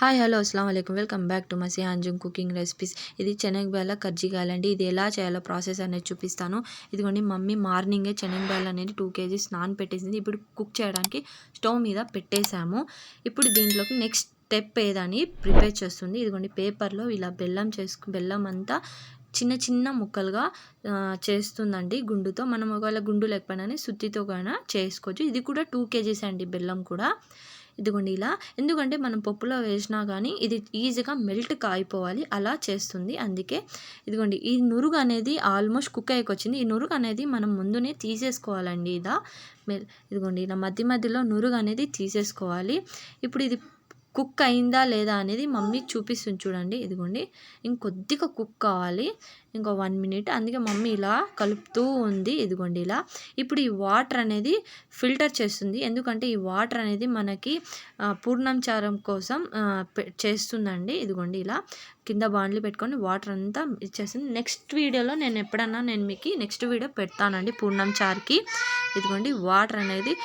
Hi hello అస్సలం వాలేకుమ్ welcome back to Masi Anjum cooking recipes. ఇది శనగబేళ్ళ కజ్జికాయలండి. ఇది ఎలా చేయాలో ప్రాసెస్ అనేది చూపిస్తాను. ఇదిగోండి మమ్మీ మార్నింగే శనగబేళ్ళ అనేది 2 kgs నానబెట్టేసింది. ఇప్పుడు కుక్ చేయడానికి స్టవ్ మీద పెట్టేశాము. ఇప్పుడు దీంట్లోకి నెక్స్ట్ స్టెప్ ఏదని ప్రిపేర్ చేస్తుంది. ఇదిగోండి పేపర్లో ఇలా బెల్లం అంతా చిన్న చిన్న ముక్కలుగా చేస్తుందండి గుండుతో. మనం ఒకవేళ గుండు లేకపోయినా సుత్తితో కూడా చేసుకోవచ్చు. ఇది కూడా 2 kgs అండి బెల్లం కూడా. ఇదిగోండి ఇలా, ఎందుకంటే మనం పప్పులో వేసినా కానీ ఇది ఈజీగా మెల్ట్ కాయిపోవాలి, అలా చేస్తుంది. అందుకే ఇదిగోండి ఈ నురుగు అనేది ఆల్మోస్ట్ కుక్ అయ్యకొచ్చింది. ఈ నురుగు అనేది మనం ముందునే తీసేసుకోవాలండి. ఇదిగోండి ఇలా మధ్య మధ్యలో నురుగు అనేది తీసేసుకోవాలి. ఇప్పుడు ఇది కుక్ అయిందా లేదా అనేది మమ్మీ చూపిస్తుంది చూడండి. ఇదిగోండి ఇంకొద్దిగా కుక్ కావాలి, ఇంకో 1 minute. అందుకే మమ్మీ ఇలా కలుపుతూ ఉంది. ఇదిగోండి ఇలా. ఇప్పుడు ఈ వాటర్ అనేది ఫిల్టర్ చేస్తుంది, ఎందుకంటే ఈ వాటర్ అనేది మనకి పూర్ణం చారం కోసం చేస్తుందండి. ఇదిగోండి ఇలా కింద బాండ్లు పెట్టుకొని వాటర్ అంతా ఇచ్చేస్తుంది. నెక్స్ట్ వీడియోలో నేను మీకు నెక్స్ట్ వీడియో పెడతానండి పూర్ణం చారుకి. ఇదిగోండి వాటర్ అనేది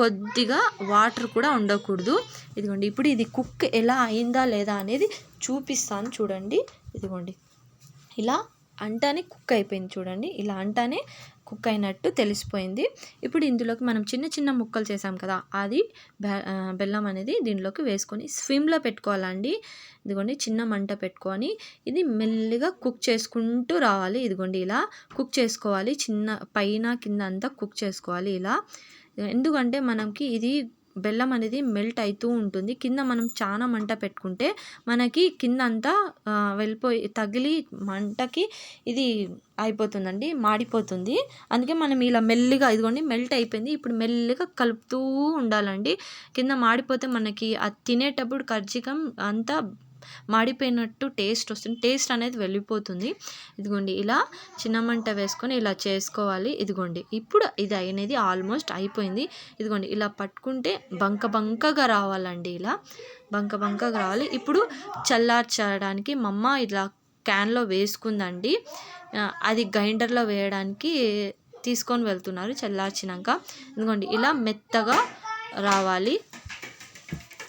కొద్దిగా వాటర్ కూడా ఉండకూడదు. ఇదిగోండి ఇప్పుడు ఇది కుక్ ఎలా అయిందా లేదా అనేది చూపిస్తాను చూడండి. ఇదిగోండి ఇలా అంటానే కుక్ అయిపోయింది చూడండి. ఇలా అంటానే కుక్ అయినట్టు తెలిసిపోయింది. ఇప్పుడు ఇందులోకి మనం చిన్న చిన్న ముక్కలు చేసాం కదా, అది బెల్లం అనేది దీనిలోకి వేసుకొని స్విమ్లో పెట్టుకోవాలండి. ఇదిగోండి చిన్న మంట పెట్టుకొని ఇది మెల్లిగా కుక్ చేసుకుంటూ రావాలి. ఇదిగోండి ఇలా కుక్ చేసుకోవాలి, చిన్న పైన కింద అంతా కుక్ చేసుకోవాలి ఇలా. ఎందుకంటే మనకి ఇది బెల్లం అనేది మెల్ట్ అవుతూ ఉంటుంది. కింద మనం చాలా మంట పెట్టుకుంటే మనకి కింద అంతా వెళ్ళిపోయి తగిలి మంటకి ఇది అయిపోతుందండి, మాడిపోతుంది. అందుకే మనం ఇలా మెల్లిగా, ఇదిగోండి మెల్ట్ అయిపోయింది, ఇప్పుడు మెల్లిగా కలుపుతూ ఉండాలండి. కింద మాడిపోతే మనకి అది తినేటప్పుడు కజ్జికం అంతా మాడిపోయినట్టు టేస్ట్ వస్తుంది, టేస్ట్ అనేది వెళ్ళిపోతుంది. ఇదిగోండి ఇలా చిన్న మంట వేసుకొని ఇలా చేసుకోవాలి. ఇదిగోండి ఇప్పుడు ఇది అనేది ఆల్మోస్ట్ అయిపోయింది. ఇదిగోండి ఇలా పట్టుకుంటే బంకగా రావాలండి, ఇలా బంకగా రావాలి. ఇప్పుడు చల్లార్చడానికి మమ్మ ఇలా క్యాన్లో వేసుకుందండి. అది గ్రైండర్లో వేయడానికి తీసుకొని వెళ్తున్నారు చల్లార్చినాక. ఇదిగోండి ఇలా మెత్తగా రావాలి.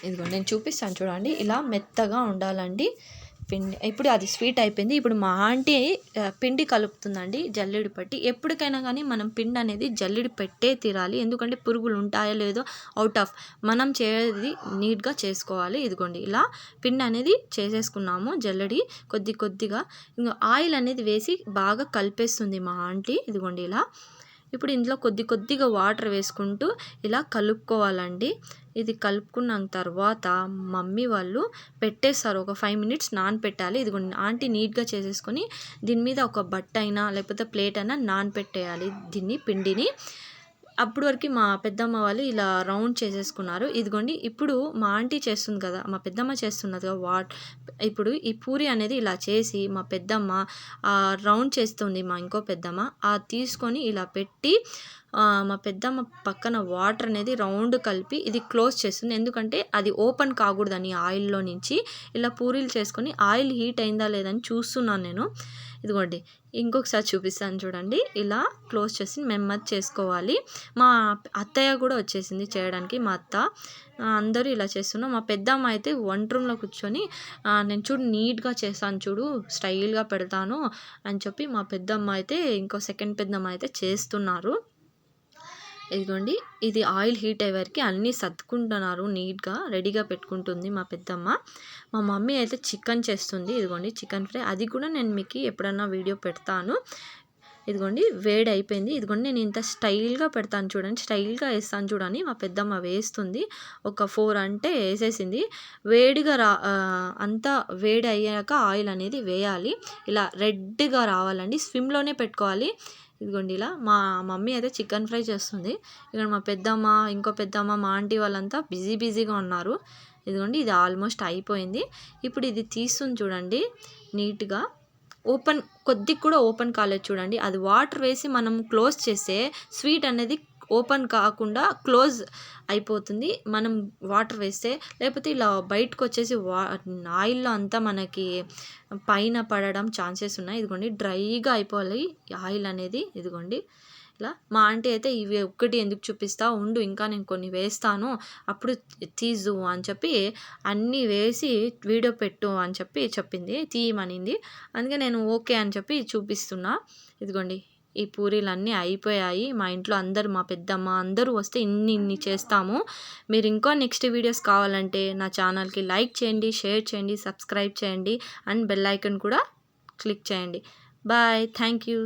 ఇదిగోండి నేను చూపిస్తాను చూడండి. ఇలా మెత్తగా ఉండాలండి పిండి. ఇప్పుడు అది స్వీట్ అయిపోయింది. ఇప్పుడు మా ఆంటీ పిండి కలుపుతుందండి జల్లెడి పట్టి. ఎప్పటికైనా కానీ మనం పిండి అనేది జల్లెడి పెట్టే తీరాలి, ఎందుకంటే పురుగులు ఉంటాయో లేదో మనం చేసేది నీట్గా చేసుకోవాలి. ఇదిగోండి ఇలా పిండి అనేది చేసేసుకున్నాము జల్లెడి కొద్దిగా. ఇంకా ఆయిల్ అనేది వేసి బాగా కలిపేస్తుంది మా ఆంటీ. ఇదిగోండి ఇలా. ఇప్పుడు ఇందులో కొద్దిగా వాటర్ వేసుకుంటూ ఇలా కలుపుకోవాలండి. ఇది కలుపుకున్న తర్వాత మమ్మీ వాళ్ళు పెట్టేస్తారు, ఒక 5 minutes నానపెట్టాలి. ఇదిగోండి ఆంటీ నీట్గా చేసేసుకొని దీని మీద ఒక బట్ట అయినా లేకపోతే ప్లేట్ అయినా నానపెట్టేయాలి దీన్ని పిండిని. అప్పటి వరకు మా పెద్దమ్మ వాళ్ళు ఇలా రౌండ్ చేసేసుకున్నారు. ఇదిగోండి ఇప్పుడు మా ఆంటీ చేస్తుంది కదా, మా పెద్దమ్మ చేస్తున్నది కదా ఇప్పుడు ఈ పూరి అనేది ఇలా చేసి మా పెద్దమ్మ రౌండ్ చేస్తుంది, మా ఇంకో పెద్దమ్మ తీసుకొని ఇలా పెట్టి మా పెద్దమ్మ పక్కన వాటర్ అనేది రౌండ్ కలిపి ఇది క్లోజ్ చేస్తుంది, ఎందుకంటే అది ఓపెన్ కాకూడదని ఆయిల్లో నుంచి. ఇలా పూరీలు చేసుకొని ఆయిల్ హీట్ అయిందా లేదని చూస్తున్నాను నేను. ఇదిగోండి ఇంకొకసారి చూపిస్తాను చూడండి. ఇలా క్లోజ్ చేసి మెమ్మది చేసుకోవాలి. మా అత్తయ్య కూడా వచ్చేసింది చేయడానికి, మా అత్త. అందరూ ఇలా చేస్తున్నాం. మా పెద్దమ్మ అయితే వంట రూమ్లో కూర్చొని నేను చూడు నీట్గా చేస్తాను చూడు, స్టైల్గా పెడతాను అని చెప్పి మా పెద్దమ్మ అయితే ఇంకో సెకండ్ పెద్దమ్మ అయితే చేస్తున్నారు. ఇదిగోండి ఇది ఆయిల్ హీట్ అయ్యే వరకు అన్నీ సర్దుకుంటున్నారు, నీట్గా రెడీగా పెట్టుకుంటుంది మా పెద్దమ్మ. మా మమ్మీ అయితే చికెన్ చేస్తుంది. ఇదిగోండి చికెన్ ఫ్రై, అది కూడా నేను మీకు ఎప్పుడన్నా వీడియో పెడతాను. ఇదిగోండి వేడి అయిపోయింది. ఇదిగోండి నేను ఇంత స్టైల్గా పెడతాను చూడండి, స్టైల్గా వేస్తాను చూడండి. మా పెద్దమ్మ వేస్తుంది, ఒక 4 అంటే వేసేసింది. వేడిగా అంతా వేడి అయ్యాక ఆయిల్ అనేది వేయాలి. ఇలా రెడ్గా రావాలండి, స్విమ్లోనే పెట్టుకోవాలి. ఇదిగోండి ఇలా మా మమ్మీ అయితే చికెన్ ఫ్రై చేస్తుంది. ఇక్కడ మా పెద్దమ్మ, ఇంకో పెద్దమ్మ, మా ఆంటీ వాళ్ళంతా బిజీగా ఉన్నారు. ఇదిగోండి ఇది ఆల్మోస్ట్ అయిపోయింది. ఇప్పుడు ఇది తీస్తుంది చూడండి నీట్గా. కొద్దిగా కూడా ఓపెన్ కాలేదు చూడండి. అది వాటర్ వేసి మనం క్లోజ్ చేస్తే స్వీట్ అనేది ఓపెన్ కాకుండా క్లోజ్ అయిపోతుంది మనం వాటర్ వేస్తే. లేకపోతే ఇలా బయటకు వచ్చేసి ఆయిల్లో అంతా మనకి పైన పడడం ఛాన్సెస్ ఉన్నాయి. ఇదిగోండి డ్రైగా అయిపోవాలి ఆయిల్ అనేది. ఇదిగోండి ఇలా మా ఆంటీ అయితే ఇవి ఒక్కటి ఎందుకు చూపిస్తావు ఉండు ఇంకా నేను కొన్ని వేస్తాను అప్పుడు తీసు అని చెప్పి అన్నీ వేసి వీడియో పెట్టు అని చెప్పి చెప్పింది, తీయమనింది. అందుకే నేను ఓకే అని చెప్పి చూపిస్తున్నా. ఇదిగోండి ఈ పూరీలన్నీ అయిపోయాయి. మా ఇంట్లో అందరూ మా పెద్దమ్మ అందరూ వస్తే ఇన్ని చేస్తాము. మీరు ఇంకా నెక్స్ట్ వీడియోస్ కావాలంటే నా ఛానల్కి లైక్ చేయండి, షేర్ చేయండి, సబ్స్క్రైబ్ చేయండి అండ్ బెల్ ఐకాన్ కూడా క్లిక్ చేయండి. Bye, thank you.